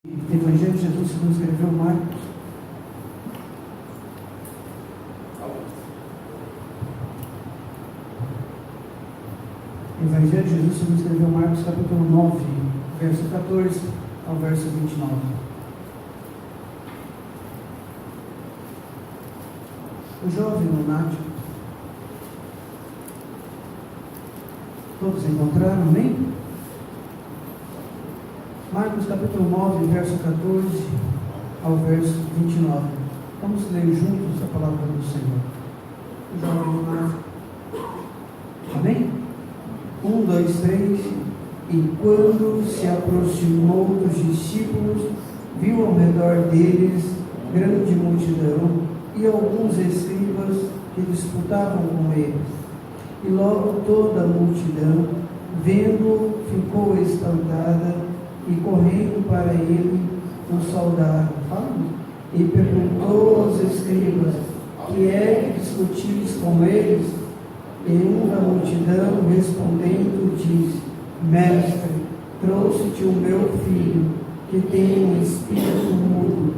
Evangelho de Jesus segundo escreveu Marcos. Evangelho de Jesus segundo escreveu Marcos, capítulo 9, verso 14 ao verso 29. O jovem lunático. Todos encontraram, amém? Marcos capítulo 9, verso 14 ao verso 29. Vamos ler juntos a palavra do Senhor. O jovem lunático. Amém? 1, 2, 3. E quando se aproximou dos discípulos, viu ao redor deles grande multidão e alguns escribas que disputavam com eles. E logo toda a multidão, vendo-o, ficou espantada e correndo para ele, o saudaram. E perguntou aos escribas: que é que discutis com eles? E um da multidão, respondendo, disse: Mestre, trouxe-te o meu filho, que tem um espírito mudo,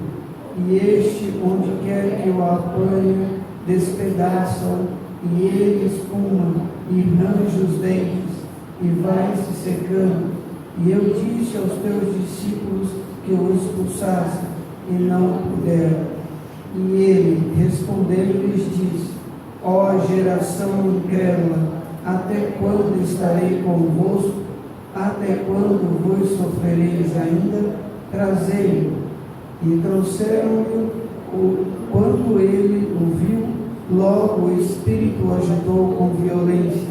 e este, onde quer que o apanhe, despedaça-o, e ele espuma, e range os dentes, e vai se secando. E eu disse aos teus discípulos que o expulsassem, e não puderam. E ele, respondendo, lhes disse: ó geração incrédula, até quando estarei convosco? Até quando vos sofrereis ainda? Trazei-o. E trouxeram-lhe. Quando ele o viu, logo o espírito o agitou com violência,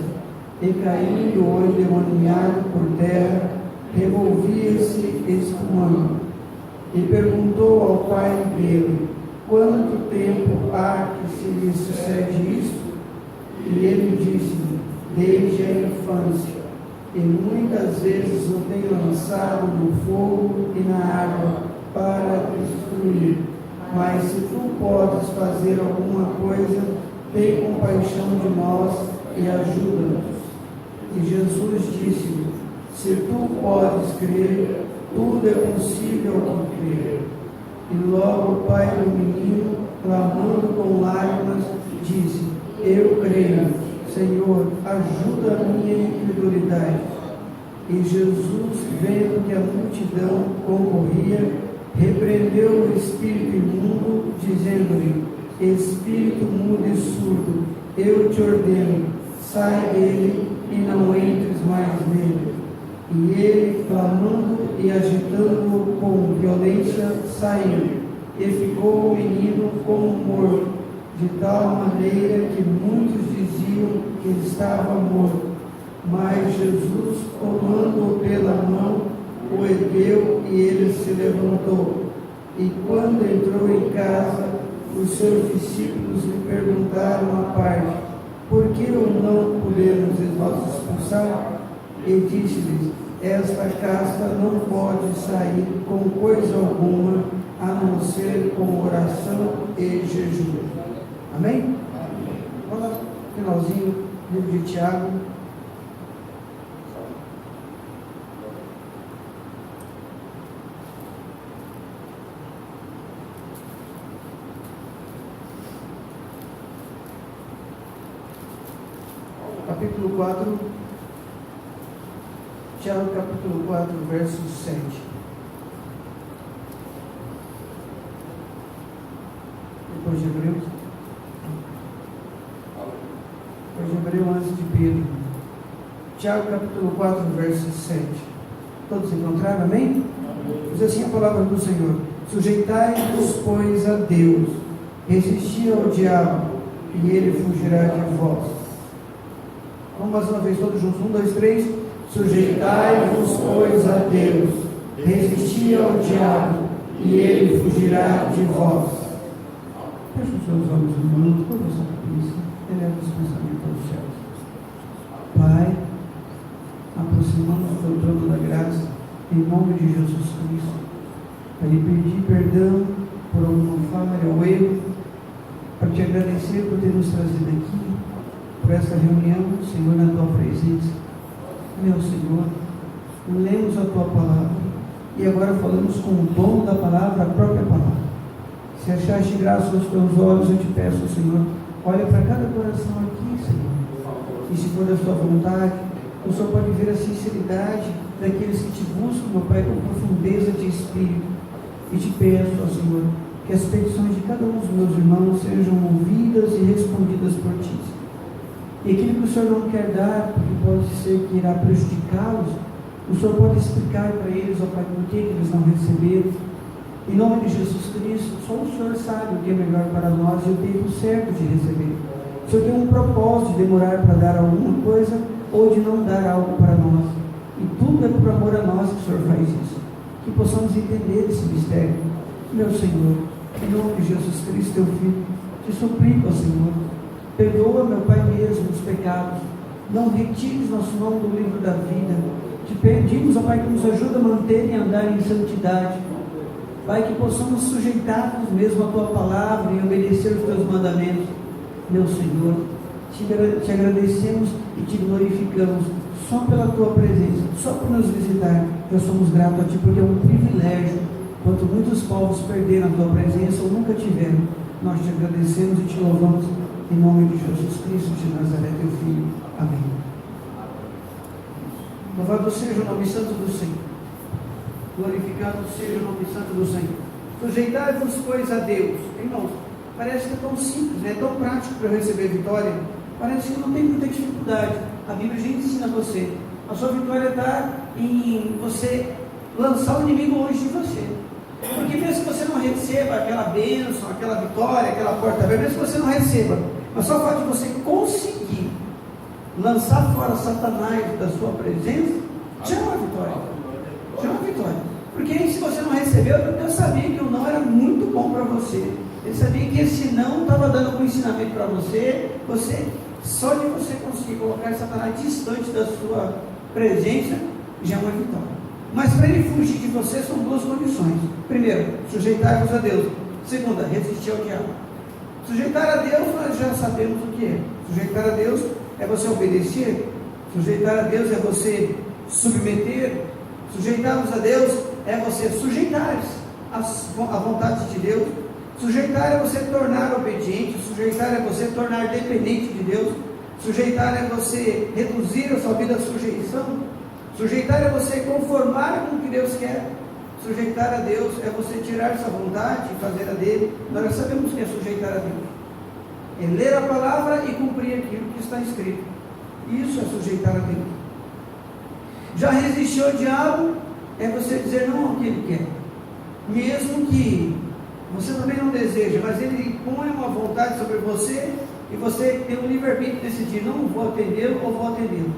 e caindo o endemoniado por terra, revolvia-se espumando. E perguntou ao pai dele: quanto tempo há que se lhe sucede isto? E ele disse-lhe: desde a infância, e muitas vezes o tem lançado no fogo e na água para destruir. Mas se tu podes fazer alguma coisa, tem compaixão de nós e ajuda-nos. E Jesus disse-lhe: se tu podes crer, tudo é possível ao que crer. E logo o pai do menino, clamando com lágrimas, disse: eu creio, Senhor, ajuda a minha incredulidade. E Jesus, vendo que a multidão concorria, repreendeu o espírito imundo, dizendo-lhe: espírito mudo e surdo, eu te ordeno, sai dele e não entres mais nele. E ele, clamando e agitando-o com violência, saiu, e ficou o menino como morto, de tal maneira que muitos diziam que ele estava morto. Mas Jesus, tomando-o pela mão, o ergueu e ele se levantou. E quando entrou em casa, os seus discípulos lhe perguntaram à parte: por que o não podemos nós expulsar? E disse-lhes: esta casta não pode sair com coisa alguma, a não ser com oração e jejum. Amém? Vamos lá, finalzinho, livro de Tiago. Capítulo 4, Tiago capítulo 4, verso 7. Depois de Hebreus. Depois de Hebreus, antes de Pedro. Tiago capítulo 4, verso 7. Todos encontraram, amém? Diz assim a palavra do Senhor: sujeitai-vos, pois, a Deus, resisti ao diabo, e ele fugirá de vós. Vamos mais uma vez, todos juntos. 1, 2, 3. Sujeitai-vos, pois, a Deus, resisti ao diabo, e ele fugirá de vós. Feche os seus olhos um minuto, toda a sua cabeça, eleva os pensamentos aos céus. Pai, aproximamos do trono da graça, em nome de Jesus Cristo, para lhe pedir perdão por alguma falha ou erro, para te agradecer por ter nos trazido aqui, por essa reunião, Senhor, na tua presença. Meu Senhor, lemos a tua palavra, e agora falamos com o dono da palavra, a própria palavra. Se achaste graça aos teus olhos, eu te peço, Senhor, olha para cada coração aqui, Senhor, e se for da sua vontade, o Senhor pode ver a sinceridade daqueles que te buscam, meu Pai, com profundeza de espírito, e te peço, ó Senhor, que as petições de cada um dos meus irmãos sejam ouvidas e respondidas por ti. E aquilo que o Senhor não quer dar, porque pode ser que irá prejudicá-los, o Senhor pode explicar para eles, ó Pai, por que eles não receberam. Em nome de Jesus Cristo, só o Senhor sabe o que é melhor para nós e o tempo certo de receber. O Senhor tem um propósito de demorar para dar alguma coisa ou de não dar algo para nós. E tudo é por amor a nós que o Senhor faz isso. Que possamos entender esse mistério. Meu Senhor, em nome de Jesus Cristo, teu Filho, te suplico, ó Senhor, perdoa, meu Pai, mesmo os pecados. Não retires nosso nome do livro da vida. Te pedimos, ó Pai, que nos ajude a manter e andar em santidade. Pai, que possamos sujeitar-nos mesmo à Tua palavra e obedecer os Teus mandamentos. Meu Senhor, te agradecemos e te glorificamos só pela Tua presença, só por nos visitar. Nós somos gratos a Ti, porque é um privilégio. Quanto muitos povos perderam a Tua presença ou nunca tiveram, nós te agradecemos e te louvamos em nome de Jesus Cristo de Nazaré, Teu Filho. Amém. Louvado seja o nome santo do Senhor. Glorificado seja o nome santo do Senhor. Sujeitai-vos, pois, a Deus. Irmãos, parece que é tão simples, é tão prático para eu receber vitória. Parece que não tem muita dificuldade. A Bíblia já ensina você. A sua vitória está em você lançar o inimigo longe de você. Porque mesmo que você não receba aquela bênção, aquela vitória, aquela porta aberta, mesmo que você não receba, mas só o fato de você conseguir lançar fora Satanás da sua presença, já é uma vitória. Já é uma vitória. Porque aí, se você não recebeu, Deus sabia que o não era muito bom para você. Ele sabia que esse não estava dando um ensinamento para você. Só de você conseguir colocar Satanás distante da sua presença, já é uma vitória. Mas para ele fugir de você, são duas condições. Primeiro, sujeitar-vos a Deus. Segunda, resistir ao diabo. Sujeitar a Deus, nós já sabemos o que é. Sujeitar a Deus é você obedecer. Sujeitar a Deus é você submeter. Sujeitar-vos a Deus é você sujeitar-se à vontade de Deus. Sujeitar é você tornar obediente. Sujeitar é você tornar dependente de Deus. Sujeitar é você reduzir a sua vida à sujeição. Sujeitar é você conformar com o que Deus quer. Sujeitar a Deus é você tirar essa vontade e fazer a dele. Nós já sabemos o que é sujeitar a Deus. É ler a palavra e cumprir aquilo que está escrito. Isso é sujeitar a Deus. Já resistir ao diabo é você dizer não ao que ele quer. Mesmo que você também não deseja, mas ele põe uma vontade sobre você e você tem o livre-arbítrio de decidir, não vou atendê-lo ou vou atendê-lo.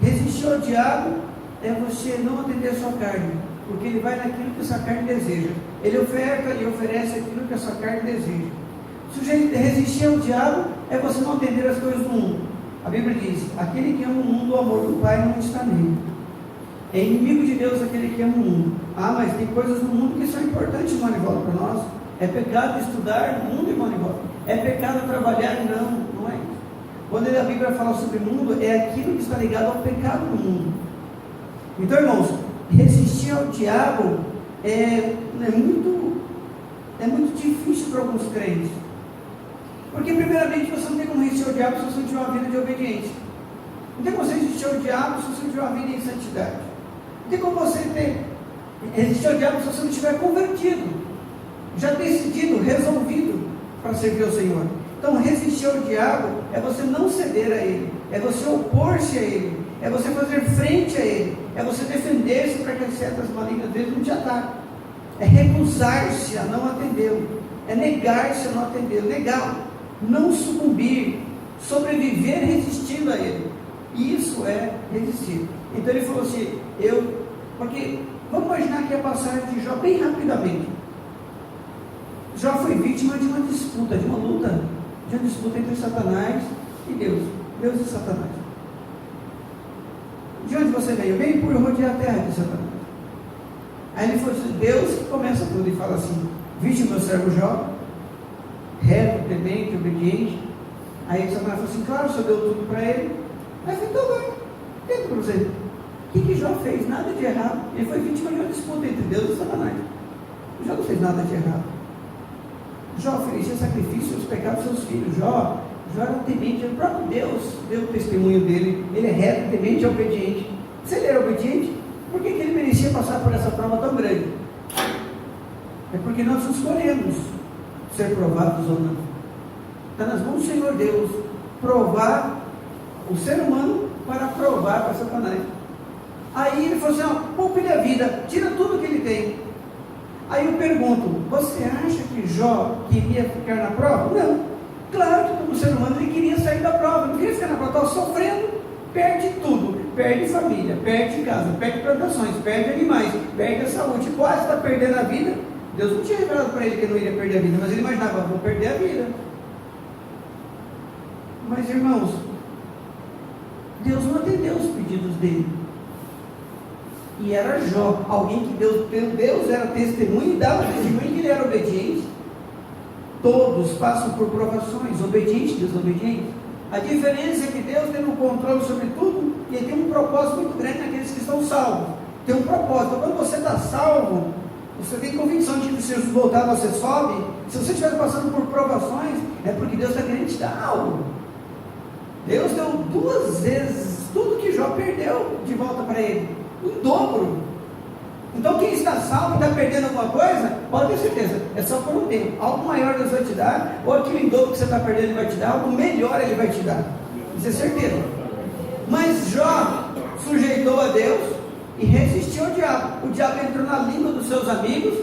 Resistir ao diabo é você não atender a sua carne, porque ele vai naquilo que a sua carne deseja. Ele oferta e oferece aquilo que a sua carne deseja. Resistir ao diabo é você não atender as coisas do mundo. A Bíblia diz, aquele que ama o mundo, o amor do Pai não está nele. É inimigo de Deus aquele que ama o mundo. Mas tem coisas no mundo que são importantes, Manivaldo, para nós. É pecado estudar no mundo, Manivaldo. É pecado trabalhar? Não é isso. Quando a Bíblia fala sobre o mundo, é aquilo que está ligado ao pecado no mundo. Então, irmãos, resistir ao diabo é muito difícil para alguns crentes. Porque, primeiramente, você não tem como resistir ao diabo se você não tiver uma vida de obediência. Não tem como você resistir ao diabo se você não tiver uma vida em santidade. Não tem como você resistir ao diabo se você não estiver convertido, já decidido, resolvido para servir ao Senhor. Então, resistir ao diabo é você não ceder a ele, é você opor-se a ele, é você fazer frente a ele, é você defender-se para que as setas malignas dele não te ataquem. É recusar-se a não atendê-lo, é negar-se a não atendê-lo, negá-lo, não sucumbir, sobreviver resistindo a ele. Isso é resistir. Então ele falou assim, porque vamos imaginar aqui a passagem de Jó bem rapidamente. Jó foi vítima de uma disputa, de uma luta, de uma disputa entre Satanás e Deus e Satanás. De onde você veio? Veio por rodear a terra de Satanás. Aí ele falou assim, Deus começa tudo e fala assim, viste o meu servo Jó, reto, temente, obediente. Aí Satanás falou assim, claro, o Senhor deu tudo para ele. Aí eu falei, então vai, tenta para você. O que Jó fez? Nada de errado. Ele foi vítima de uma disputa entre Deus e Satanás. Jó não fez nada de errado. Jó oferecia sacrifício aos pecados dos seus filhos. Jó era temente, o próprio Deus deu o testemunho dele. Ele é reto, temente e obediente. Se ele era obediente, por que ele merecia passar por essa prova tão grande? É porque nós escolhemos ser provados ou não. Está nas mãos do Senhor Deus provar o ser humano para provar para Satanás. Aí ele falou assim: poupe-lhe a vida, tira tudo que ele tem. Aí eu pergunto: você acha que Jó queria ficar na prova? Não. Claro que como ser humano ele queria sair da prova, não queria ficar na prova, estava sofrendo, perde tudo, perde família, perde casa, perde plantações, perde animais, perde a saúde, quase está perdendo a vida. Deus não tinha revelado para ele que não iria perder a vida, mas ele imaginava: vou perder a vida. Mas irmãos, Deus não atendeu os pedidos dele. E era Jó, alguém que Deus era testemunho e dava testemunho que ele era obediente. Todos passam por provações, obedientes e desobedientes. A diferença é que Deus tem um controle sobre tudo e Ele tem um propósito muito grande naqueles que estão salvos. Tem um propósito. Então, quando você está salvo, você tem convicção de que se Jesus voltar você sobe. Se você estiver passando por provações, é porque Deus está querendo te dar algo. Deus deu 2 vezes tudo que Jó perdeu de volta para ele, em dobro. Então quem está salvo e está perdendo alguma coisa, pode ter certeza, é só por um tempo. Algo maior Deus vai te dar, ou aquilo em dobro que você está perdendo Ele vai te dar, algo melhor Ele vai te dar. Isso é certeza. Mas Jó sujeitou a Deus e resistiu ao diabo. O diabo entrou na língua dos seus amigos,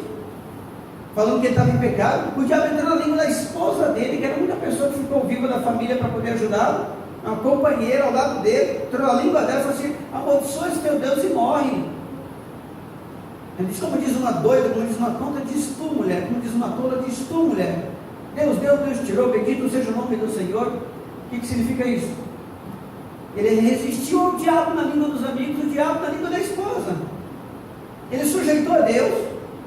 falando que ele estava em pecado. O diabo entrou na língua da esposa dele, que era a única pessoa que ficou viva da família para poder ajudá-lo, uma companheira ao lado dele, entrou na língua dela e falou assim: amaldiçoa teu Deus e morre. Ele diz: como diz uma doida, como diz uma tonta, diz tu, mulher. Como diz uma tola, diz tu, mulher. Deus deu, Deus tirou, bendito seja o nome do Senhor. O que significa isso? Ele resistiu ao diabo na língua dos amigos, o diabo na língua da esposa. Ele sujeitou a Deus,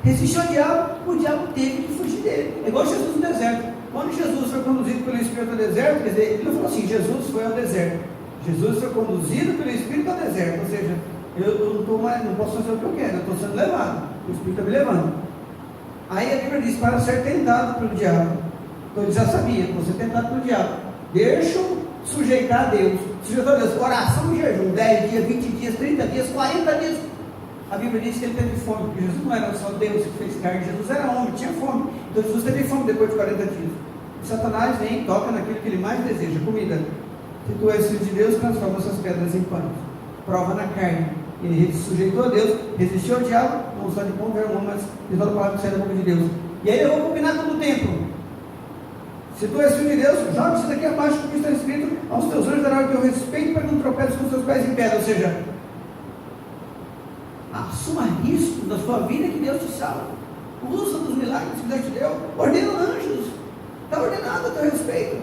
resistiu ao diabo, o diabo teve que fugir dele. É igual Jesus no deserto. Quando Jesus foi conduzido pelo Espírito ao deserto, quer dizer, ele não falou assim: Jesus foi ao deserto. Jesus foi conduzido pelo Espírito ao deserto. Ou seja, eu não posso fazer o que eu quero, eu estou sendo levado, o Espírito está me levando. Aí a Bíblia diz: para ser tentado pelo diabo. Então ele já sabia: vou ser tentado pelo diabo, deixa eu sujeitar a Deus. Sujeitou a Deus, oração e jejum, 10 dias, 20 dias, 30 dias, 40 dias. A Bíblia diz que ele teve fome, porque Jesus não era só Deus que fez carne, Jesus era homem, tinha fome. Então Jesus teve fome depois de 40 dias. E Satanás vem e toca naquilo que ele mais deseja: comida. Se tu és filho de Deus, transforma essas pedras em pães. Prova na carne. Ele se sujeitou a Deus, resistiu ao diabo, não só de pão verão, mas de toda a palavra que sai da boca de Deus. E aí eu vou combinar todo o tempo. Se tu és filho de Deus, joga isso daqui abaixo, porque está escrito: aos teus anjos dará o teu respeito para que não tropeces com os teus pés em pedra. Ou seja, assuma risco da sua vida que Deus te salva. Usa dos milagres que Deus te deu. Ordena anjos. Está ordenado a teu respeito.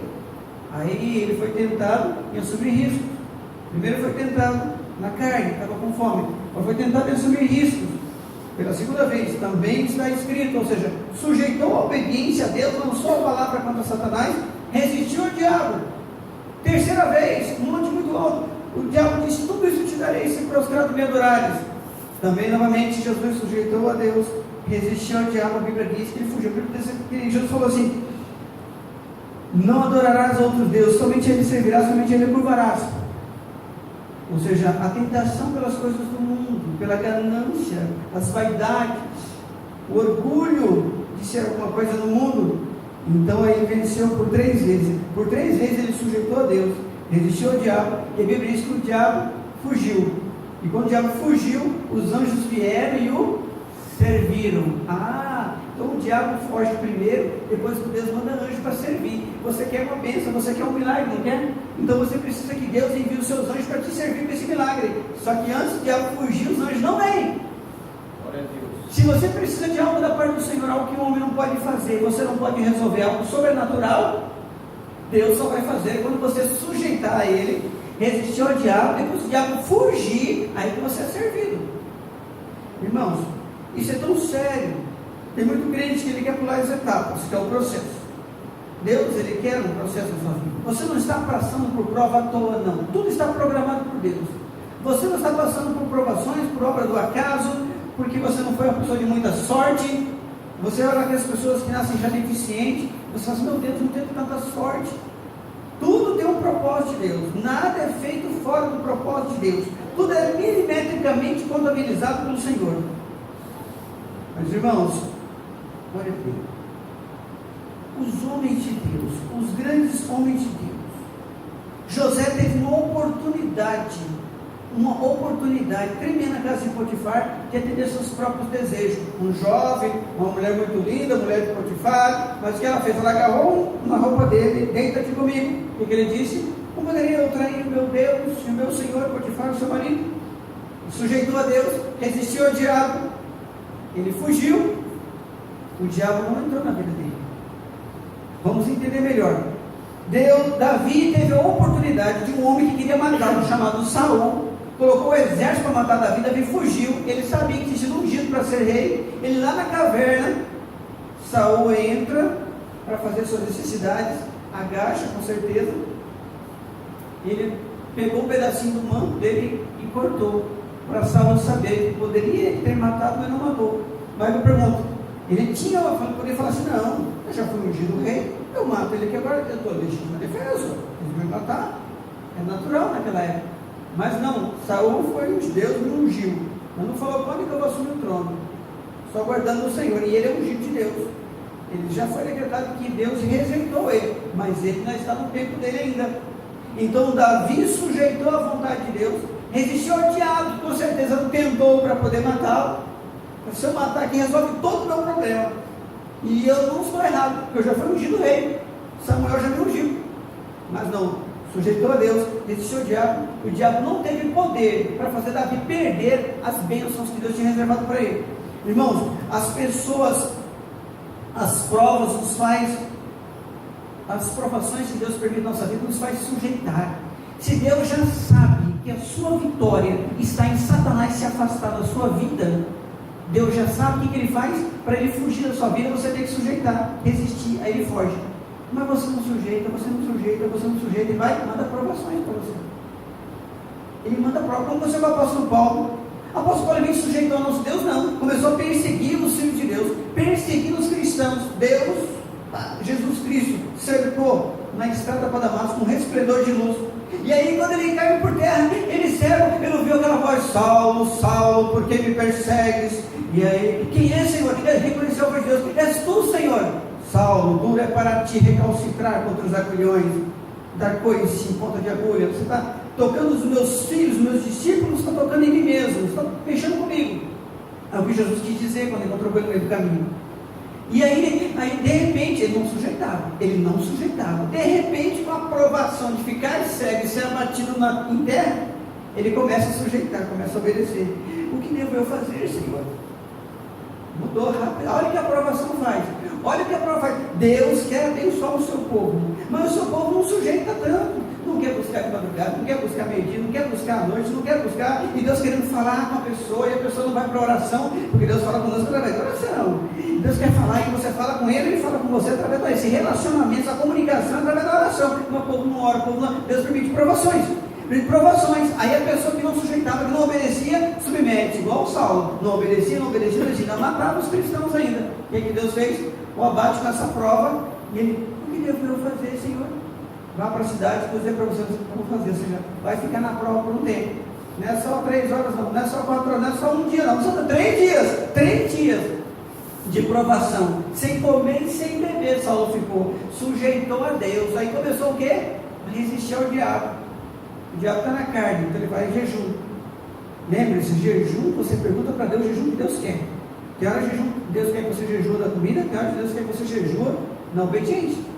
Aí ele foi tentado em assumir riscos. Primeiro foi tentado na carne, estava com fome. Mas foi tentado em assumir riscos. Pela segunda vez, também está escrito, ou seja, sujeitou a obediência a Deus, lançou a palavra contra Satanás, resistiu ao diabo. Terceira vez, um monte muito alto, o diabo disse: tudo isso te darei se prostrado me adorares. Também novamente Jesus sujeitou a Deus, resistiu ao diabo. A Bíblia diz que ele fugiu. A Bíblia diz que Jesus falou assim: não adorarás outros deuses, somente Ele servirás, somente Ele curvarás. Ou seja, a tentação pelas coisas do mundo, pela ganância, as vaidades, o orgulho de ser alguma coisa no mundo. Então aí ele venceu por 3 vezes. Por 3 vezes ele sujeitou a Deus, resistiu ao diabo, e a Bíblia diz que o diabo fugiu. E quando o diabo fugiu, os anjos vieram e o serviram. Então o diabo foge primeiro, depois Deus manda anjo para servir. Você quer uma bênção, você quer um milagre, não quer? Então você precisa que Deus envie os seus anjos para te servir para esse milagre. Só que antes do diabo fugir, os anjos não vêm. Se você precisa de algo da parte do Senhor, algo que o homem não pode fazer, você não pode resolver algo sobrenatural, Deus só vai fazer quando você sujeitar a Ele, resistir ao diabo, depois o diabo fugir, aí que você é servido. Irmãos, isso é tão sério. Tem muito crente que ele quer pular as etapas, que é o processo. Deus, Ele quer um processo na sua vida. Você não está passando por prova à toa, não. Tudo está programado por Deus. Você não está passando por provações, por obra do acaso, porque você não foi uma pessoa de muita sorte. Você olha aquelas pessoas que nascem já deficientes, você fala assim, meu Deus, não tenho tanta sorte. Tudo tem um propósito de Deus, nada é feito fora do propósito de Deus, tudo é milimetricamente contabilizado pelo Senhor. Mas irmãos, olha bem, os homens de Deus, os grandes homens de Deus, José teve uma oportunidade tremenda na casa de Potifar, de atender seus próprios desejos. Um jovem, uma mulher muito linda, mulher de Potifar, mas o que ela fez? Ela agarrou uma roupa dele, deita-te comigo. O que ele disse? Como poderia eu trair o meu Deus e o meu Senhor, Potifar, o seu marido? Sujeitou a Deus, resistiu ao diabo, ele fugiu, o diabo não entrou na vida dele. Vamos entender melhor. Davi teve a oportunidade de um homem que queria matá-lo, chamado Saul, colocou o exército para matar Davi, Davi fugiu, ele sabia que tinha sido ungido para ser rei, ele lá na caverna, Saul entra para fazer suas necessidades, agacha com certeza, ele pegou um pedacinho do manto dele e cortou, para Saul saber que poderia ter matado, mas não matou. Mas eu pergunto, ele tinha poder falar assim, não, eu já fui ungido rei, eu mato ele aqui agora, eu estou legítima defesa, ele vai matar, é natural naquela época. Mas não, Saul foi de Deus, me ungiu, mas não falou quando que eu vou assumir o trono, só guardando o Senhor, e ele é ungido de Deus. Ele já foi decretado que Deus rejeitou ele, mas ele não está no tempo dele ainda. Então Davi sujeitou a vontade de Deus, resistiu ao diabo, que com certeza não tentou para poder matá-lo. Se eu matar aqui, resolve todo o meu problema. E eu não estou errado, porque eu já fui ungido rei. Samuel já me ungiu. Mas não, sujeitou a Deus, resistiu ao diabo. O diabo não teve poder para fazer Davi perder as bênçãos que Deus tinha reservado para ele. Irmãos, as pessoas, as provas nos faz, as provações que Deus permite na nossa vida nos faz sujeitar. Se Deus já sabe que a sua vitória está em Satanás se afastar da sua vida, Deus já sabe o que ele faz. Para ele fugir da sua vida, você tem que sujeitar, resistir, aí ele foge. Mas você não sujeita, ele vai e manda provações para você. Ele manda prova, como você vai ao apóstolo Paulo. O apóstolo Paulo vem sujeitou ao nosso Deus, não. Começou a perseguir os filhos de Deus, perseguindo os cristãos. Deus, Jesus Cristo, cercou na estrada para Damasco um resplendor de luz. E aí quando ele caiu por terra, ele ouviu aquela voz, Saulo, Saulo, por que me persegues? E aí, quem é, Senhor? Ele reconheceu a voz de Deus, és tu, Senhor. Saulo, duro é para te recalcitrar contra os agulhões, dar coice em ponta de agulha. Você está tocando os meus filhos, os meus discípulos, está tocando em mim mesmo, está mexendo comigo. É o que Jesus quis dizer quando encontrou com ele no meio do caminho. E aí de repente, ele não sujeitava, de repente, com a aprovação de ficar cego e ser abatido em terra, ele começa a sujeitar, começa a obedecer. O que devo eu fazer, Senhor? Mudou rápido. Olha o que a aprovação faz. Olha o que a prova faz. Deus quer abençoar o seu povo, mas o seu povo não sujeita tanto. Não quer buscar de madrugada, não quer buscar meio-dia, não quer buscar à noite, não quer buscar, e Deus querendo falar com a pessoa, e a pessoa não vai para a oração, porque Deus fala conosco através da oração. Deus quer falar e você fala com ele, ele fala com você através desse relacionamento, essa comunicação através da oração. Mas o povo não ora, o povo não. Deus permite provações. Aí a pessoa que não sujeitava, que não obedecia, submete, igual o Saulo, não obedecia, ainda matava os cristãos ainda. O que Deus fez? O abate com essa prova, e ele, o que devo eu fazer, Senhor? Vá para a cidade, vou dizer para vocês o que eu vou fazer, Senhor. Vai ficar na prova por um tempo. Não é só 3 horas, não é só 4 horas, não é só um dia, não. São 3 dias de provação, sem comer e sem beber. Saulo ficou, sujeitou a Deus. Aí começou o quê? A resistir ao diabo. O diabo está na carne, então ele vai em jejum. Lembre-se, jejum, você pergunta para Deus o jejum que Deus quer. Que hora jejum Deus quer que você jejua da comida, que hora Deus quer que você jejua na obediência.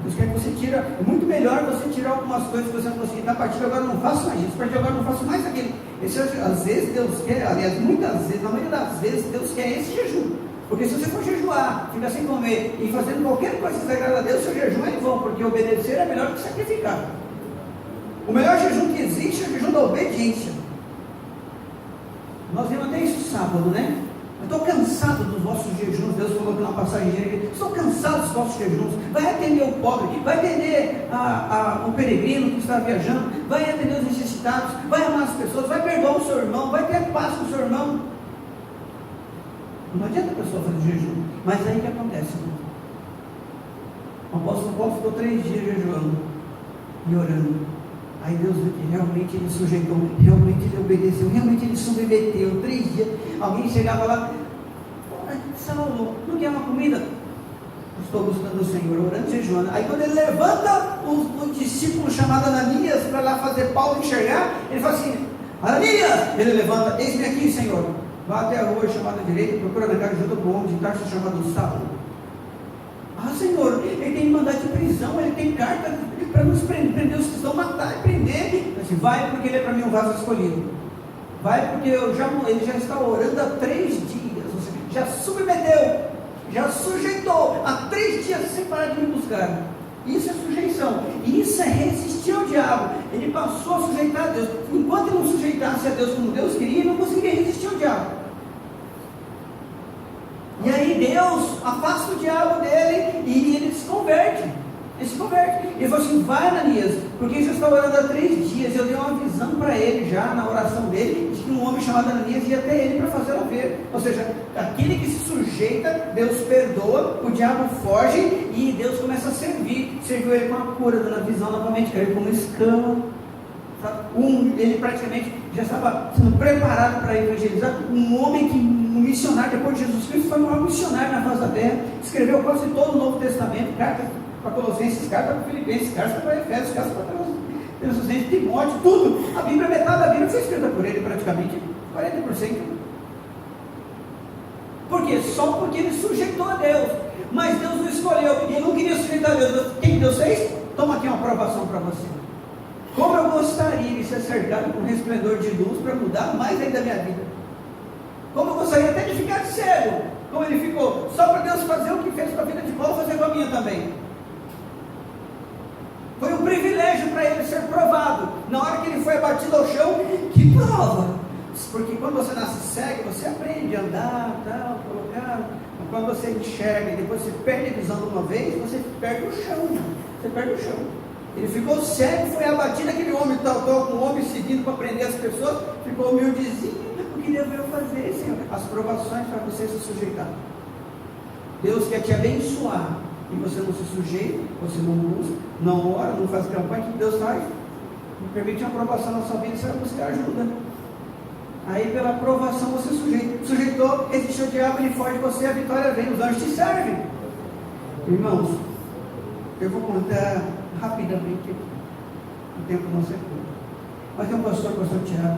Deus quer que você tira, é muito melhor você tirar algumas coisas que você não conseguir, a partir de agora não faço mais isso, a partir de agora não faço mais aquilo. Às vezes Deus quer, aliás, muitas vezes, na maioria das vezes, Deus quer esse jejum. Porque se você for jejuar, ficar sem comer e fazendo qualquer coisa que desagrada a Deus, seu jejum é em vão, porque obedecer é melhor do que sacrificar. O melhor jejum que existe é o jejum da obediência. Nós vimos até isso sábado, né? Eu estou cansado dos vossos jejuns. Deus falou que na passagem aqui, estou cansado dos vossos jejuns. Vai atender o pobre, vai atender o peregrino que está viajando, vai atender os necessitados, vai amar as pessoas, vai perdoar o seu irmão, vai ter paz com o seu irmão. Não adianta a pessoa fazer jejum, mas aí o que acontece? O apóstolo Paulo ficou 3 dias jejuando e orando. Aí Deus viu que realmente ele sujeitou, realmente ele obedeceu, realmente ele submeteu. 3 dias, alguém chegava lá, Saulo, não quer uma comida? Estou buscando o Senhor, orando e jejuando. Aí quando ele levanta o discípulo chamado Ananias para lá fazer Paulo enxergar, ele fala assim, Ananias! Ele levanta, eis-me aqui, Senhor. Vá até a rua chamada direita, procura na casa junto com um homem de Tarso chamado Saulo. Ah, Senhor, ele tem mandado de prisão, ele tem carta para nos prender, os cristãos, matar e prender. Eu disse, vai porque ele é para mim um vaso escolhido. Vai porque ele já está orando há 3 dias, ou seja, já submeteu, já sujeitou há 3 dias sem parar de me buscar. Isso é sujeição, isso é resistir ao diabo. Ele passou a sujeitar a Deus. Enquanto ele não sujeitasse a Deus como Deus queria, ele não conseguiria resistir ao diabo. E aí Deus afasta o diabo dele e ele se converte. Ele falou assim, vai Ananias, porque ele já está orando há 3 dias. Eu dei uma visão para ele já na oração dele, de que um homem chamado Ananias ia até ele para fazê-lo ver. Ou seja, aquele que se sujeita, Deus perdoa, o diabo foge e Deus começa a servir. Serviu ele com a cura, dando a visão novamente, caiu como escama. Ele praticamente já estava sendo preparado para evangelizar. Um homem que, um missionário, depois de Jesus Cristo, foi o maior missionário na face da terra. Escreveu quase todo o Novo Testamento, cartas para Colossenses, cartas para Filipenses, cartas para Efésios, cartas para Tessalonicenses, Timóteo, tudo. A Bíblia, metade da Bíblia foi escrita por ele, praticamente 40%. Por quê? Só porque ele sujeitou a Deus. Mas Deus não escolheu, ele não queria sujeitar a Deus. Quem Deus fez? Toma aqui uma aprovação para você. Como eu gostaria de ser cercado com um resplendor de luz para mudar mais ainda a minha vida. Como eu gostaria até de ficar cego, como ele ficou, só para Deus fazer o que fez com a vida de Paulo, fazer com a minha também. Foi um privilégio para ele ser provado. Na hora que ele foi abatido ao chão, que prova! Porque quando você nasce cego, você aprende a andar, tal, colocar. Quando você enxerga e depois você perde a visão de uma vez, você perde o chão. Você perde o chão. Ele ficou cego, foi abatido, aquele homem tal, com um homem seguindo para prender as pessoas, ficou humildezinho. O que deveu fazer, Senhor? As provações para você se sujeitar. Deus quer te abençoar e você não se sujeita, você não busca, não ora, não faz campanha. O que Deus faz? Permite uma aprovação na sua vida e você vai buscar ajuda. Aí pela aprovação você sujeitou, existe o diabo, ele foge de você, a vitória vem, os anjos te servem. Irmãos, eu vou contar rapidamente, o tempo não se curto. Mas tem um pastor Tiago,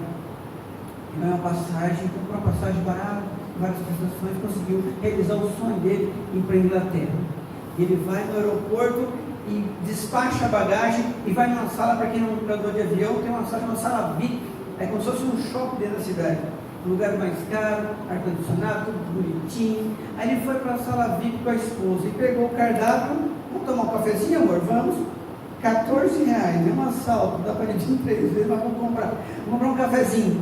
que ganhou uma passagem, comprou uma passagem barata, várias prestações, conseguiu realizar o sonho dele ir para a Inglaterra. Ele vai no aeroporto e despacha a bagagem e vai numa sala, para quem não andou de avião, tem uma sala VIP, é como se fosse um shopping dentro da cidade, um lugar mais caro, ar-condicionado, tudo bonitinho. Aí ele foi para a sala VIP com a esposa e pegou o cardápio. Vamos tomar um cafezinho, amor? Vamos. R$14, é um assalto, dá para dividir em 3 vezes, mas vamos comprar um cafezinho.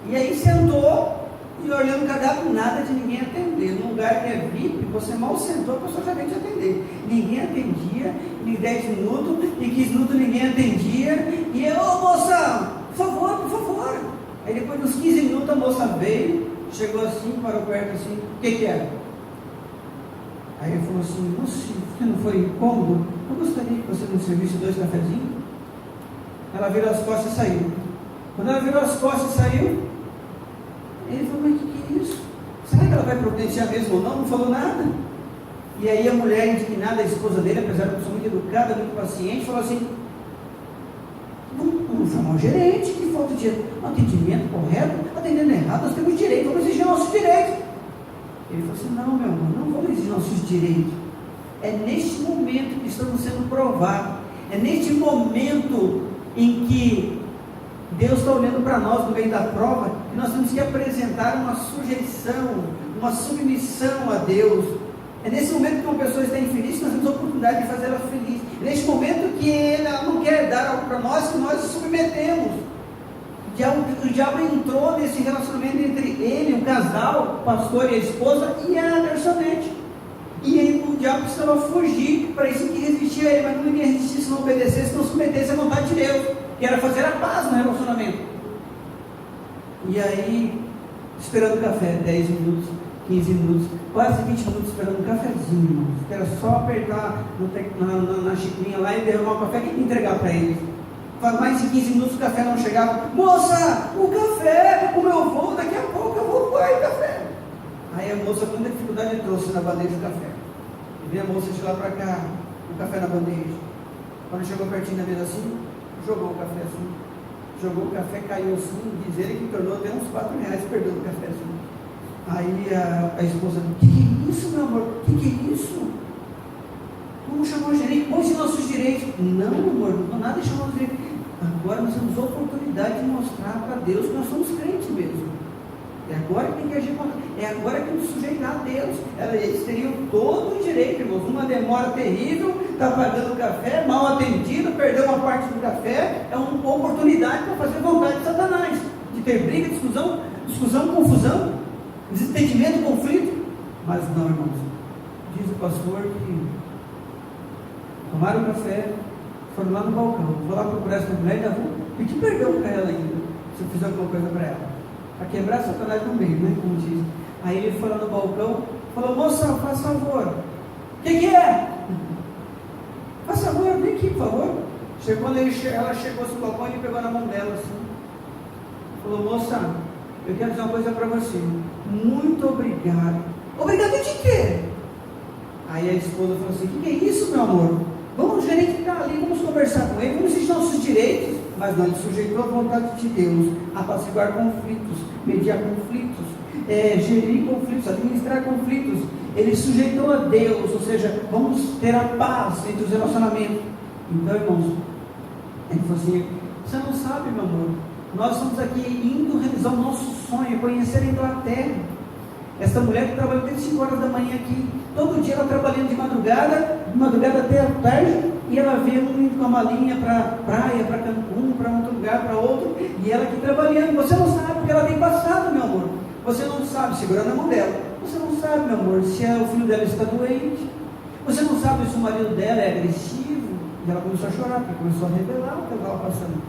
E aí sentou e olhando o cardápio, nada de ninguém atender. Num lugar que é VIP, você mal sentou, a pessoa já vem te atender. Ninguém atendia, em 10 minutos, em 15 minutos ninguém atendia. E eu, moça, por favor. Aí depois dos 15 minutos a moça veio, chegou assim, parou perto assim, o que é? Aí ele falou assim, se não for incômodo, eu gostaria que você me servisse 2 cafezinhos. Ela virou as costas e saiu. Quando ela virou as costas e saiu, ele falou, mas o que é isso? Será que ela vai providenciar mesmo ou não? Não falou nada. E aí a mulher indignada, a esposa dele, apesar de uma pessoa muito educada, muito paciente, falou assim, vamos chamar o gerente, que falta de atendimento correto, atendendo errado, nós temos direito, vamos exigir nosso direito. Ele falou assim, não meu irmão, não vamos exigir nossos direitos. É neste momento que estamos sendo provados, é neste momento em que Deus está olhando para nós no meio da prova, que nós temos que apresentar uma sujeição, uma submissão a Deus. É nesse momento que uma pessoa está infeliz, nós temos a oportunidade de fazer ela feliz. É neste momento que ela não quer dar algo para nós, que nós submetemos. O diabo entrou nesse relacionamento entre ele, o casal, o pastor e a esposa, e a garçonete. E aí o diabo precisava fugir, para isso que resistia a ele, mas não iria resistir se não obedecesse, se não submetesse à vontade de Deus. que era fazer a paz no relacionamento. E aí, esperando o café, 10 minutos, 15 minutos, quase 20 minutos esperando um cafezinho, irmãos, que era só apertar na xicrinha lá e derramar o café e entregar para eles. Mais de 15 minutos o café não chegava. Moça, o café, o meu voo, daqui a pouco eu vou coar o café. Aí a moça, com muita dificuldade, trouxe na bandeja o café. E veio a moça de lá para cá, o café na bandeja. Quando chegou pertinho da mesa assim, jogou o café assim. Jogou o café, caiu assim, diz ele que tornou até uns R$4, perdeu o café assim. Aí a esposa disse: que é isso, meu amor? Que é isso? Vamos chamar o gerente, pois nossos direitos. Não, amor, não nada de chamar os direitos. Agora nós temos a oportunidade de mostrar para Deus que nós somos crentes mesmo. É agora que tem que agir, é agora que tem que sujeitar a Deus. Eles teriam todo o direito, irmãos. Uma demora terrível, está pagando o café, mal atendido, perdeu uma parte do café. É uma oportunidade para fazer vontade de Satanás, de ter briga, discussão, confusão, desentendimento, conflito. Mas não, irmãos. Diz o pastor que tomaram o café, foram lá no balcão. Vou lá procurar essa mulher e ainda vou pedir perdão para ela ainda, se eu fizer alguma coisa para ela. Para quebrar Satanás no meio, né? Como diz. Aí ele foi lá no balcão, falou: moça, faz favor. O que é? Faz favor, vem aqui, por favor. Ela chegou no balcão e ele pegou na mão dela assim. Falou: moça, eu quero dizer uma coisa para você. Muito obrigado. Obrigado de quê? Aí a esposa falou assim: o que é isso, meu amor? Vamos, o gerente ficar ali, vamos conversar com ele, vamos exigir nossos direitos. Mas não, ele sujeitou a vontade de Deus, apaciguar conflitos, mediar conflitos, gerir conflitos, administrar conflitos. Ele sujeitou a Deus, ou seja, vamos ter a paz entre os relacionamentos. Então, irmãos, ele falou assim: você não sabe, meu amor, nós estamos aqui indo realizar o nosso sonho, conhecer a Inglaterra. Essa mulher que trabalha desde 5 horas da manhã aqui, todo dia ela trabalhando de madrugada até a tarde, e ela vê um indo com a malinha para praia, para Cancún, para outro lugar, para outro, e ela aqui trabalhando. Você não sabe o que ela tem passado, meu amor. Você não sabe, segurando a mão dela, você não sabe, meu amor, se o filho dela está doente. Você não sabe se o marido dela é agressivo. E ela começou a chorar, porque começou a revelar o que ela estava passando.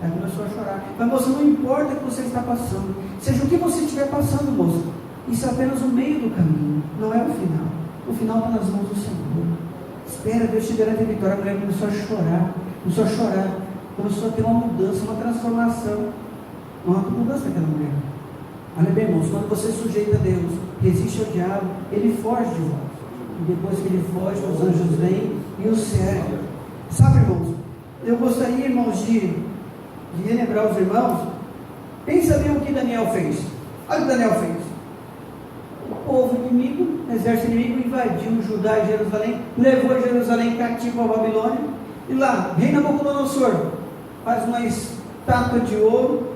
Ela começou a chorar. Mas, moça, não importa o que você está passando, seja o que você estiver passando, moça, isso é apenas o meio do caminho, não é o final. O final está nas mãos do Senhor. Espera, Deus te garante a vitória. A mulher começou a chorar, começou a ter uma mudança, uma transformação, uma mudança naquela mulher. Olha bem, irmãos, quando você sujeita a Deus, resiste ao diabo, ele foge de vós. E depois que ele foge, os anjos vêm e o cercam. Sabe, irmãos, eu gostaria, irmãos, de relembrar os irmãos. Pensa bem o que Daniel fez. Olha o que Daniel fez. O povo inimigo, o exército inimigo invadiu Judá e Jerusalém, levou Jerusalém cativo à Babilônia, e lá, rei Nabucodonosor faz uma estátua de ouro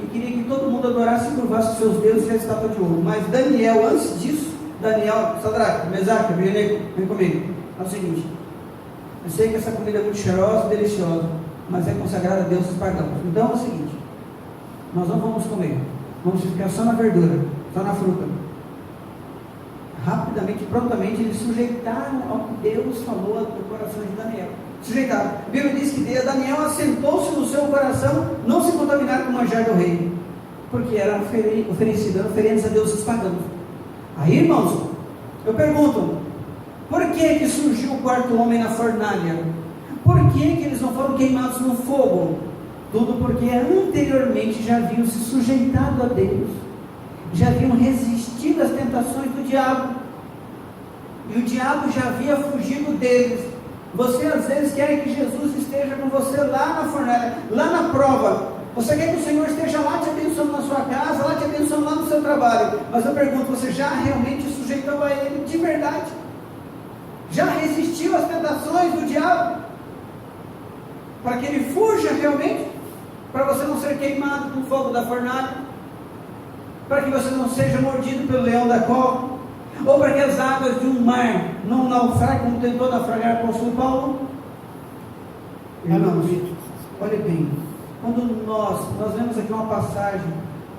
e queria que todo mundo adorasse e curvasse seus deuses e a estátua de ouro. Mas Daniel, antes disso, Sadraque, Mesaque, Abednego, vem comigo. É o seguinte: eu sei que essa comida é muito cheirosa e deliciosa, mas é consagrada a deuses pagãos. Então é o seguinte: nós não vamos comer, vamos ficar só na verdura, só na fruta. Rapidamente, prontamente, eles sujeitaram ao que Deus falou do coração de Daniel. Sujeitaram. A Bíblia diz que Daniel assentou-se no seu coração não se contaminar com o manjar do rei, porque era oferecido, oferendas a deuses pagãos. Aí, irmãos, eu pergunto: por que surgiu o quarto homem na fornalha? Por que eles não foram queimados no fogo? Tudo porque anteriormente já haviam se sujeitado a Deus, já haviam resistido às tentações do diabo, e o diabo já havia fugido deles. Você às vezes quer que Jesus esteja com você lá na fornalha, lá na prova. Você quer que o Senhor esteja lá te abençoando na sua casa, lá te abençoando lá no seu trabalho. Mas eu pergunto: você já realmente sujeitou a Ele de verdade? Já resistiu às tentações do diabo? Para que ele fuja realmente? Para você não ser queimado com o fogo da fornalha? Para que você não seja mordido pelo leão da cova? Ou para que as águas de um mar não naufraguem como tentou naufragar o apóstolo Paulo? Irmãos, olha bem, quando nós vemos aqui uma passagem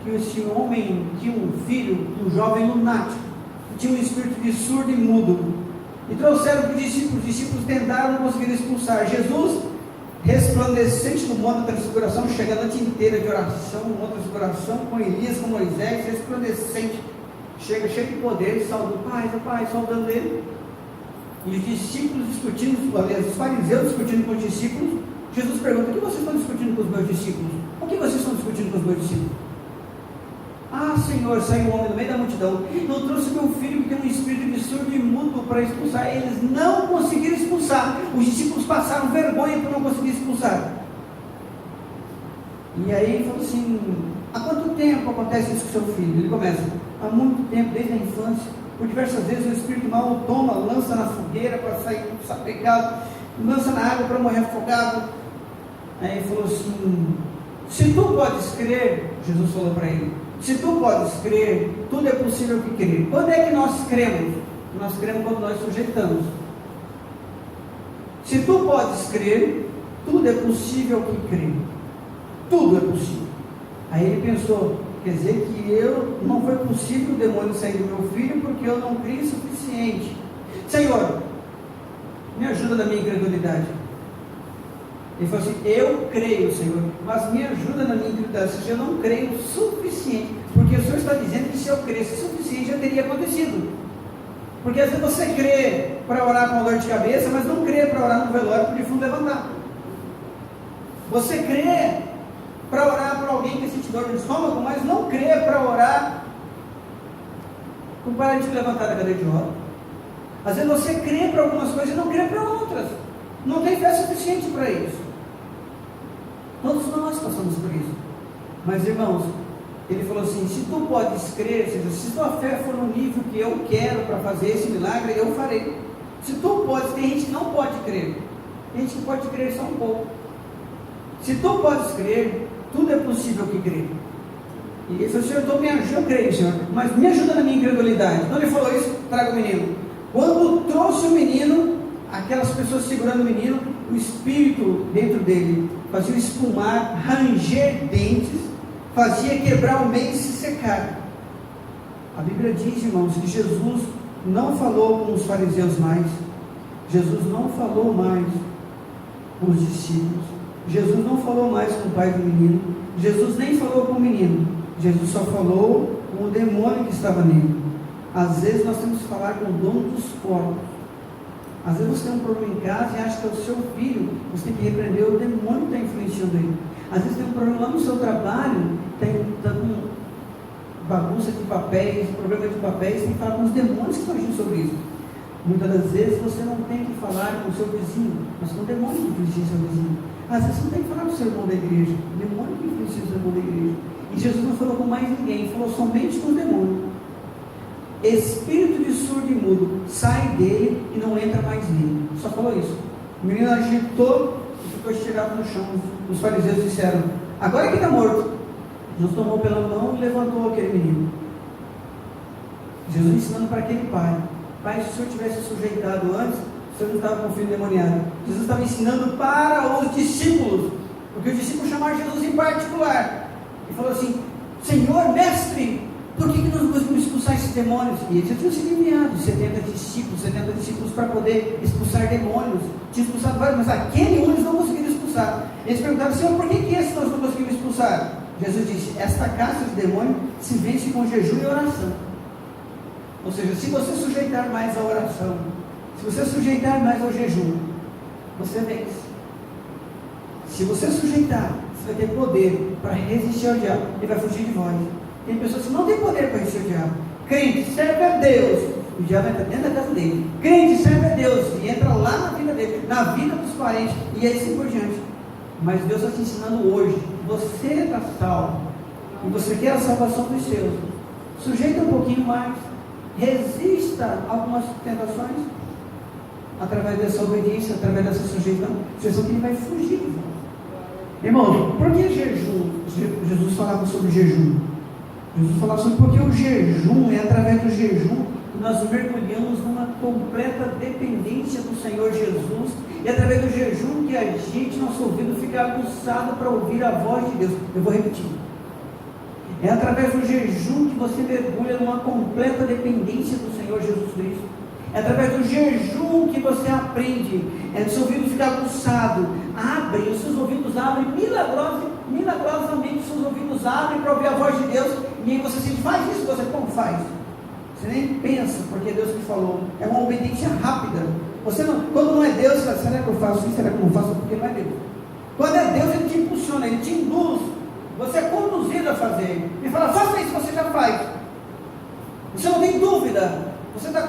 que esse homem tinha um filho, um jovem lunático, que tinha um espírito de surdo e mudo, E trouxeram para os discípulos tentaram, não conseguiram expulsar. Jesus, resplandecente no monte da transfiguração, chega a noite inteira de oração, no monte da transfiguração, com Elias, com Moisés, resplandecente, chega cheio de poder, saudando o Pai, saudando ele. E os discípulos discutindo, aliás, os fariseus discutindo com os discípulos. Jesus pergunta: o que vocês estão discutindo com os meus discípulos? O que vocês estão discutindo com os meus discípulos? Ah, Senhor, saiu um homem no meio da multidão, eu trouxe meu filho que tem um espírito de surdo e mudo para expulsar. Eles não conseguiram expulsar. Os discípulos passaram vergonha por não conseguir expulsar. E aí ele falou assim: há quanto tempo acontece isso com seu filho? Ele começa: há muito tempo, desde a infância. Por diversas vezes o espírito mal o toma, lança na fogueira para sair sapecado, lança na água para morrer afogado. Aí ele falou assim: se tu podes crer, Jesus falou para ele, se tu podes crer, tudo é possível que crer. Quando é que nós cremos? Nós cremos quando nós sujeitamos. Se tu podes crer, tudo é possível que crer. Tudo é possível. Aí ele pensou: quer dizer que não foi possível o demônio sair do meu filho porque eu não criei o suficiente. Senhor, me ajuda na minha incredulidade. Ele falou assim: eu creio, Senhor, mas me ajuda na minha incredulidade. Ou seja, eu não creio o suficiente, porque o Senhor está dizendo que se eu cresce o suficiente já teria acontecido. Porque às vezes você crê para orar com dor de cabeça, mas não crê para orar no velório para o defunto levantar. Você crê para orar por alguém que sente dor no estômago, mas não crê para orar para o paralítico levantar da cadeira de roda. Às vezes você crê para algumas coisas e não crê para outras. Não tem fé suficiente para isso. Todos nós passamos por isso. Mas irmãos, ele falou assim: se tu podes crer, ou seja, se tua fé for no nível que eu quero para fazer esse milagre, eu farei. Se tu podes, tem gente que não pode crer, tem gente que pode crer só um pouco. Se tu podes crer, tudo é possível que crer. E ele falou: Senhor, então me ajuda, eu creio, Senhor, mas me ajuda na minha incredulidade. Quando ele falou isso, traga o menino. Quando trouxe o menino, aquelas pessoas segurando o menino, o espírito dentro dele fazia espumar, ranger dentes, fazia quebrar o meio e se secar. A Bíblia diz, irmãos, que Jesus não falou com os fariseus mais, Jesus não falou mais com os discípulos, Jesus não falou mais com o pai do menino, Jesus nem falou com o menino, Jesus só falou com o demônio que estava nele. Às vezes nós temos que falar com o dono dos corpos. Às vezes você tem um problema em casa e acha que é o seu filho, você tem que repreender o demônio que está influenciando ele. Às vezes tem um problema lá no seu trabalho, está com bagunça de papéis, problema de papéis, tem que falar com os demônios que estão agindo sobre isso. Muitas das vezes você não tem que falar com o seu vizinho, mas com o demônio que influencia o seu vizinho. Às vezes você não tem que falar com o seu irmão da igreja, o demônio que influencia o seu irmão da igreja. E Jesus não falou com mais ninguém, falou somente com o demônio. Espírito de surdo e mudo, sai dele e não entra mais nele. Só falou isso. O menino agitou e ficou estirado no chão. Os fariseus disseram: agora que está morto. Jesus tomou pela mão e levantou aquele menino. Jesus ensinando para aquele pai: pai, se o senhor tivesse sujeitado antes, o senhor não estava com o filho endemoniado. Jesus estava ensinando para os discípulos, porque os discípulos chamaram Jesus em particular e falou assim: Senhor, mestre, por que nós não conseguimos expulsar esses demônios? E eles já tinham sido enviados 70 discípulos para poder expulsar demônios. Tinha expulsado vários, mas aquele um eles não conseguiram expulsar. Eles perguntaram: Senhor, por que esse nós não conseguimos expulsar? Jesus disse: esta caça de demônio se vence com jejum e oração. Ou seja, se você sujeitar mais à oração, se você sujeitar mais ao jejum, você vence. Se você sujeitar, você vai ter poder para resistir ao diabo, ele vai fugir de vós. Tem pessoas que não têm poder para resistir ao diabo. Crente, serve a Deus, o diabo entra dentro da casa dele. Crente, serve a Deus, e entra lá na vida dele, na vida dos parentes, e assim por diante. Mas Deus está te ensinando hoje: você está salvo, e você quer a salvação dos seus. Sujeita um pouquinho mais, resista a algumas tentações, através dessa obediência, através dessa sujeição que ele vai fugir de vós. Irmãos, por que jejum? Jesus falava sobre jejum. Jesus falava sobre porque o jejum é através do jejum que nós mergulhamos numa completa dependência do Senhor Jesus, e é através do jejum que a gente, nosso ouvido fica aguçado para ouvir a voz de Deus. Eu vou repetir: é através do jejum que você mergulha numa completa dependência do Senhor Jesus Cristo. É através do jejum que você aprende. É do seu ouvido ficar aguçado. Abre, os seus ouvidos abrem milagrosamente, os seus ouvidos abrem para ouvir a voz de Deus. E aí você sente, faz isso, você como faz? Você nem pensa, porque é Deus que falou. É uma obediência rápida. Você não, quando não é Deus, você fala, será que eu faço isso? Será que eu não faço? Porque não é Deus. Quando é Deus, Ele te impulsiona, Ele te induz. Você é conduzido a fazer. Ele fala, faça isso, você já faz. Você não tem dúvida. Você está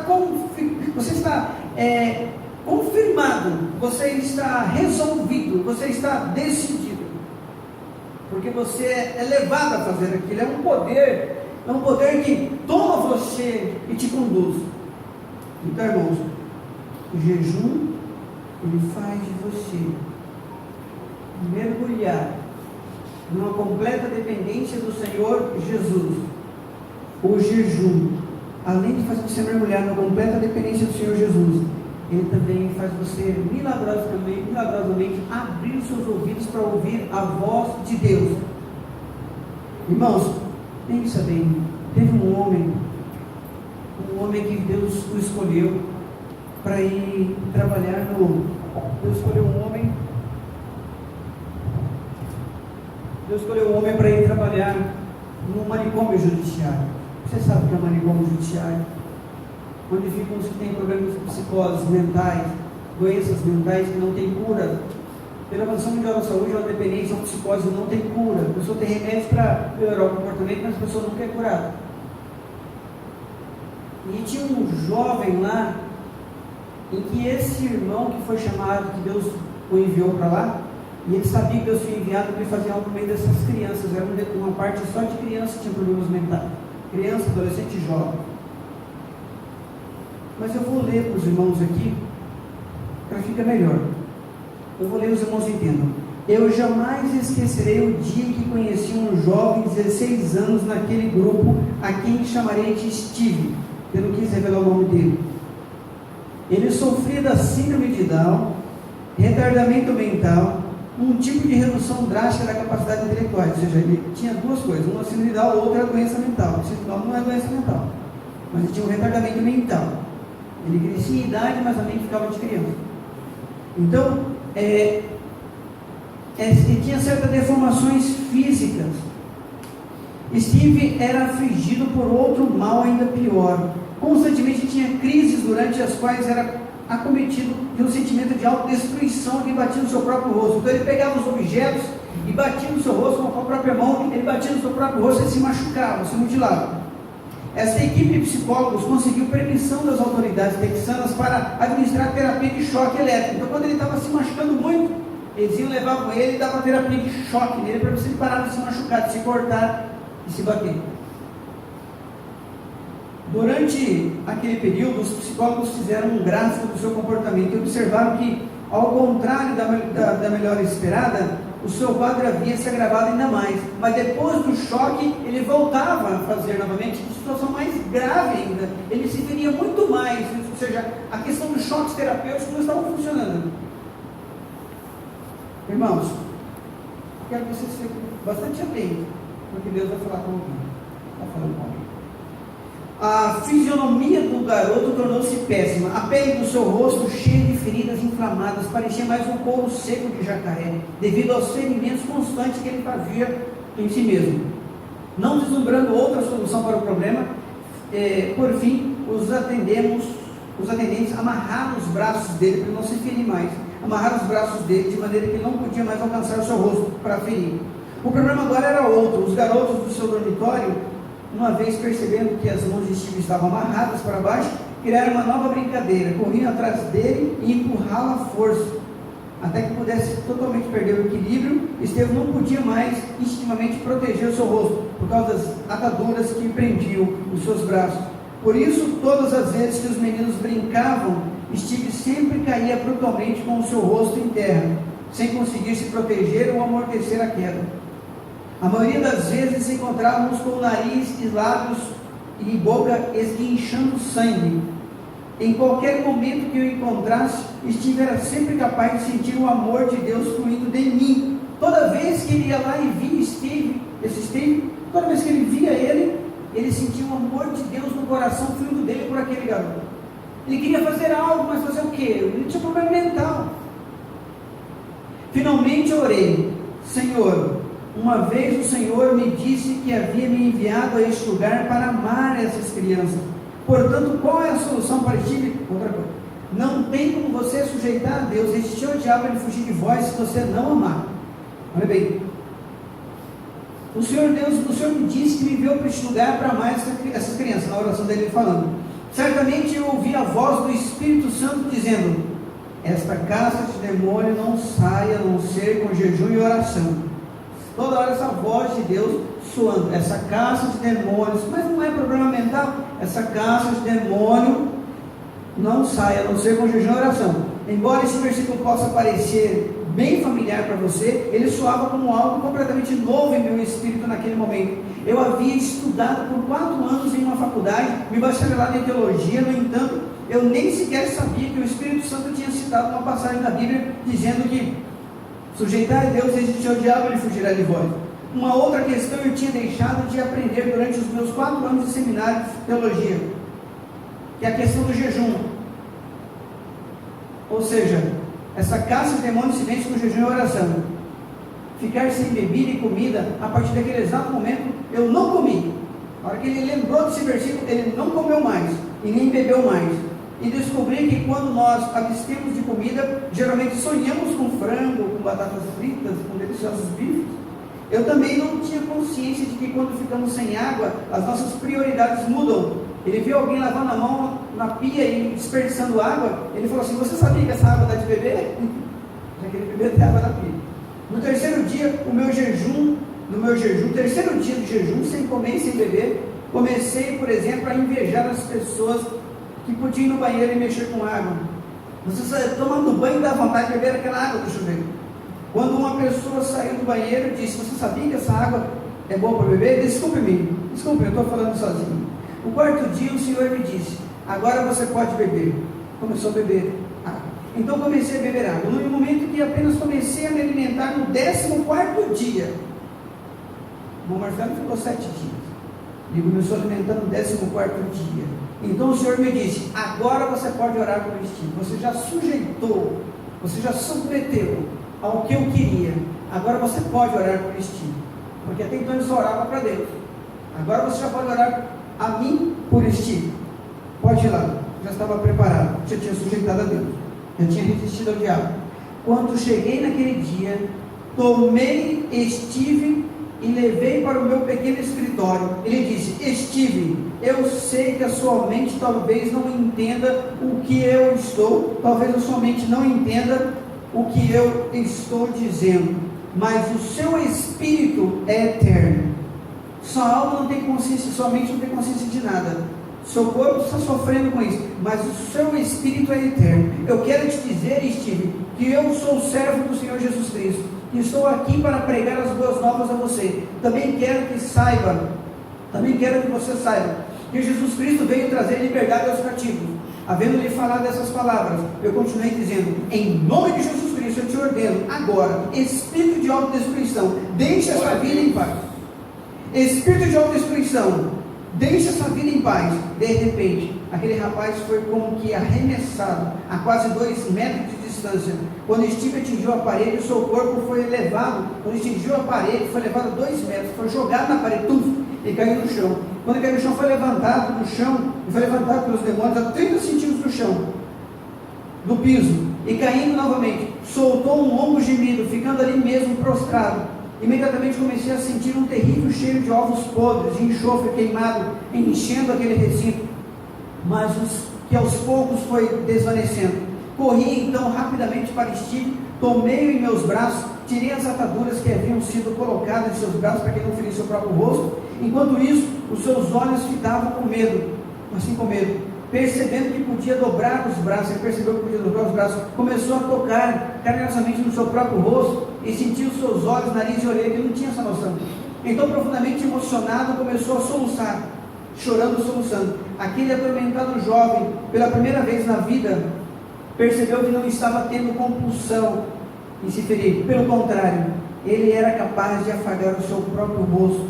confirmado. Você está resolvido. Você está decidido. Porque você é levado a fazer aquilo. É um poder que toma você e te conduz. Então, irmãos, o jejum, ele faz de você mergulhar numa completa dependência do Senhor Jesus. O jejum, além de fazer você mergulhar numa completa dependência do Senhor Jesus, ele também faz você milagrosamente abrir os seus ouvidos para ouvir a voz de Deus. Irmãos, pensa bem, teve um homem que Deus o escolheu para ir trabalhar Deus escolheu um homem para ir trabalhar no manicômio judiciário. Você sabe o que é manicômio judiciário? Onde ficam os que têm problemas de psicoses mentais, doenças mentais que não têm cura. Pela Organização Mundial da Saúde, uma dependência, uma psicose não tem cura. A pessoa tem remédios para melhorar o comportamento, mas a pessoa não quer curar. E tinha um jovem lá, em que esse irmão que foi chamado, que Deus o enviou para lá, e ele sabia que Deus tinha enviado para ele fazer algo no meio dessas crianças. Era uma parte só de crianças que tinham problemas mentais. Criança, adolescente e jovem. Mas eu vou ler para os irmãos aqui, para ficar melhor. Eu vou ler, os irmãos entendam. Eu jamais esquecerei o dia em que conheci um jovem de 16 anos naquele grupo, a quem chamarei de Steve. Eu não quis revelar o nome dele. Ele sofria da síndrome de Down, retardamento mental, um tipo de redução drástica da capacidade intelectual. Ou seja, ele tinha duas coisas, uma síndrome de Down, outra era doença mental. A síndrome de Down não é doença mental, mas ele tinha um retardamento mental. Ele crescia em idade, mas a mente ficava de criança. Então, ele tinha certas deformações físicas. Steve era afligido por outro mal ainda pior. Constantemente tinha crises durante as quais era acometido de um sentimento de autodestruição que batia no seu próprio rosto. Então ele pegava os objetos e batia no seu rosto com a própria mão, ele batia no seu próprio rosto e se machucava, se mutilava. Essa equipe de psicólogos conseguiu permissão das autoridades texanas para administrar terapia de choque elétrico. Então quando ele estava se machucando muito, eles iam levar com ele e davam terapia de choque nele para você parar de se machucar, de se cortar, de se bater. Durante aquele período, os psicólogos fizeram um gráfico do seu comportamento e observaram que, ao contrário da melhora esperada, o seu quadro havia se agravado ainda mais. Mas depois do choque, ele voltava a fazer novamente uma situação mais grave ainda. Ele se veria muito mais, ou seja, a questão dos choques terapêuticos não estavam funcionando. Irmãos, quero que vocês fiquem bastante atentos, porque Deus vai falar com alguém. Está falando com alguém. A fisionomia do garoto tornou-se péssima. A pele do seu rosto cheia de feridas inflamadas, parecia mais um couro seco de jacaré, devido aos ferimentos constantes que ele fazia em si mesmo. Não vislumbrando outra solução para o problema, por fim, os atendentes amarraram os braços dele para não se ferir mais. Amarraram os braços dele de maneira que ele não podia mais alcançar o seu rosto para ferir. O problema agora era outro. Os garotos do seu dormitório, uma vez percebendo que as mãos de Steve estavam amarradas para baixo, criaram uma nova brincadeira. Corriam atrás dele e empurrá-lo à força, até que pudesse totalmente perder o equilíbrio. Steve não podia mais instintivamente proteger o seu rosto, por causa das ataduras que prendiam os seus braços. Por isso, todas as vezes que os meninos brincavam, Steve sempre caía brutalmente com o seu rosto em terra, sem conseguir se proteger ou amortecer a queda. A maioria das vezes encontrávamos com o nariz e lábios e boca esguinchando sangue. Em qualquer momento que eu encontrasse, Steve era sempre capaz de sentir o amor de Deus fluindo de mim. Toda vez que ele ia lá e via Steve, toda vez que ele via ele sentia o amor de Deus no coração fluindo dele por aquele garoto. Ele queria fazer algo, mas fazer o quê? Ele tinha problema mental. Finalmente eu orei: Senhor, uma vez o Senhor me disse que havia me enviado a este lugar para amar essas crianças. Portanto, qual é a solução para ti? Outra coisa: não tem como você sujeitar a Deus, resistir ao diabo ele fugir de vós se você não amar. Olha bem, o Senhor me disse que me enviou para este lugar para amar essas crianças. Na oração dele falando: certamente eu ouvi a voz do Espírito Santo dizendo: esta casta de demônio não sai a não ser com jejum e oração. Toda hora essa voz de Deus soando: essa casta de demônios, mas não é problema mental, essa casta de demônio não sai a não ser com jejum e oração. Embora esse versículo possa parecer bem familiar para você, ele soava como algo completamente novo em meu espírito naquele momento. Eu havia estudado por 4 anos em uma faculdade, me bacharelado em teologia. No entanto, eu nem sequer sabia que o Espírito Santo tinha citado uma passagem da Bíblia dizendo que sujeitar a Deus, resistir ao diabo, ele fugirá de vós. Uma outra questão eu tinha deixado de aprender durante os meus 4 anos de seminário de teologia, que é a questão do jejum. Ou seja, essa caça de demônios se vence com jejum e oração. Ficar sem bebida e comida, a partir daquele exato momento, eu não comi. Na hora que ele lembrou desse versículo, ele não comeu mais e nem bebeu mais. E descobri que quando nós abstemos de comida, geralmente sonhamos com frango, com batatas fritas, com deliciosos bifes. Eu também não tinha consciência de que quando ficamos sem água, as nossas prioridades mudam. Ele viu alguém lavando a mão na pia e desperdiçando água. Ele falou assim: você sabia que essa água dá de beber? Já que ele bebeu até água da pia. No terceiro dia, terceiro dia de jejum, sem comer e sem beber, comecei, por exemplo, a invejar as pessoas que podiam ir no banheiro e mexer com água. Você sai tomando banho e dá vontade de beber aquela água do chuveiro. Quando uma pessoa saiu do banheiro e disse: você sabia que essa água é boa para beber? Desculpe-me, eu estou falando sozinho. No 4º dia o Senhor me disse: agora você pode beber. Começou a beber água. Então comecei a beber água. No momento que apenas comecei a me alimentar no 14º dia. O Marcelo ficou 7 dias. Ele começou a alimentar no 14º dia. Então o Senhor me disse: agora você pode orar por este. Você já sujeitou, você já submeteu ao que eu queria. Agora você pode orar por este. Porque até então ele só orava para Deus. Agora você já pode orar a mim por este. Pode ir lá. Já estava preparado, já tinha sujeitado a Deus, já tinha resistido ao diabo. Quando cheguei naquele dia, tomei Steve e levei para o meu pequeno escritório. Ele disse: Steve, eu sei que a sua mente talvez não entenda o que eu estou, talvez a sua mente não entenda o que eu estou dizendo, mas o seu espírito é eterno. Sua alma não tem consciência, sua mente não tem consciência de nada. Seu corpo está sofrendo com isso, mas o seu espírito é eterno. Eu quero te dizer, Steve, que eu sou servo do Senhor Jesus Cristo, e estou aqui para pregar as boas novas a você. Também quero que você saiba que Jesus Cristo veio trazer liberdade aos cativos. Havendo-lhe falado essas palavras, eu continuei dizendo: em nome de Jesus Cristo eu te ordeno agora, espírito de autodestruição, deixe essa vida em paz. Espírito de autodestruição, deixe essa vida em paz. De repente, aquele rapaz foi como que arremessado a quase 2 metros de distância. Quando Steve atingiu a parede, o seu corpo foi levado. Quando atingiu a parede, foi levado 2 metros, foi jogado na parede, e caiu no chão. Quando ele caiu no chão, foi levantado do chão, e foi levantado pelos demônios a 30 centímetros do chão, do piso, e caindo novamente, soltou um longo gemido, ficando ali mesmo prostrado. Imediatamente comecei a sentir um terrível cheiro de ovos podres, de enxofre queimado, enchendo aquele recinto, mas que aos poucos foi desvanecendo. Corri então rapidamente para Steve, tomei-o em meus braços, tirei as ataduras que haviam sido colocadas em seus braços para que não ferisse seu próprio rosto. Enquanto isso, os seus olhos fitavam com medo, percebendo que podia dobrar os braços. Ele percebeu que podia dobrar os braços, começou a tocar carinhosamente no seu próprio rosto e sentiu os seus olhos, nariz e orelha. Ele não tinha essa noção. Então, profundamente emocionado, começou a soluçar, chorando, soluçando. Aquele atormentado jovem, pela primeira vez na vida, percebeu que não estava tendo compulsão em se ferir. Pelo contrário, ele era capaz de afagar o seu próprio rosto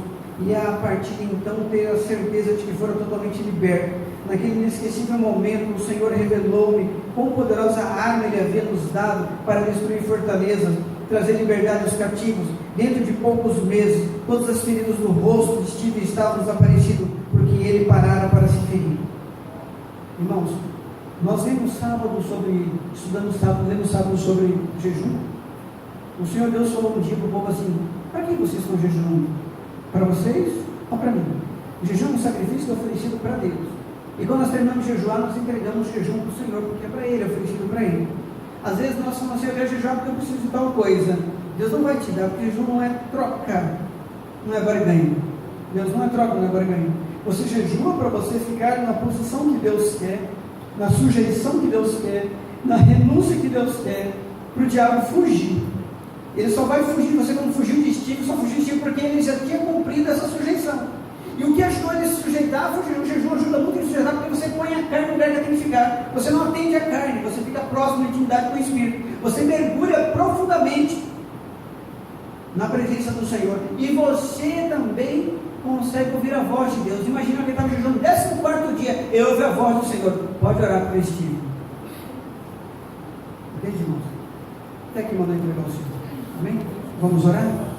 e a partir de então ter a certeza de que fora totalmente liberto. naquele inesquecível momento, o Senhor revelou-me quão poderosa arma Ele havia nos dado para destruir fortalezas, trazer liberdade aos cativos. Dentro de poucos meses, todas as feridas do rosto de Steve estavam desaparecidas, porque ele parara para se ferir. Irmãos, nós lemos sábado sobre jejum. O Senhor Deus falou um dia para o povo assim: para que vocês estão jejuando? Para vocês ou para mim? O jejum é um sacrifício oferecido para Deus. E quando nós terminamos de jejuar, nós entregamos o jejum para o Senhor, porque é para Ele, é oferecido para Ele. Às vezes nós falamos assim: eu quero jejuar porque eu preciso de tal coisa. Deus não vai te dar, porque jejum não é troca, não é barganha. Deus não é troca, não é barganha. Você jejua para você ficar na posição que Deus quer, na sujeição que Deus quer, na renúncia que Deus quer, para o diabo fugir. Ele só vai fugir, você não fugiu de Steve, só fugiu de Steve porque ele já tinha cumprido essa sujeição. E o que ajudou ele a se sujeitar, o jejum ajuda muito a se sujeitar, porque você põe a carne no lugar que ela tem que ficar. Você não atende a carne, você fica próximo da intimidade com o Espírito. Você mergulha profundamente na presença do Senhor. E você também consegue ouvir a voz de Deus. Imagina que ele estava jejuando 14º dia, eu ouvi a voz do Senhor. Pode orar por este dia. Entende, irmãos? Até que mandou entregar o Senhor. Amém? Vamos orar?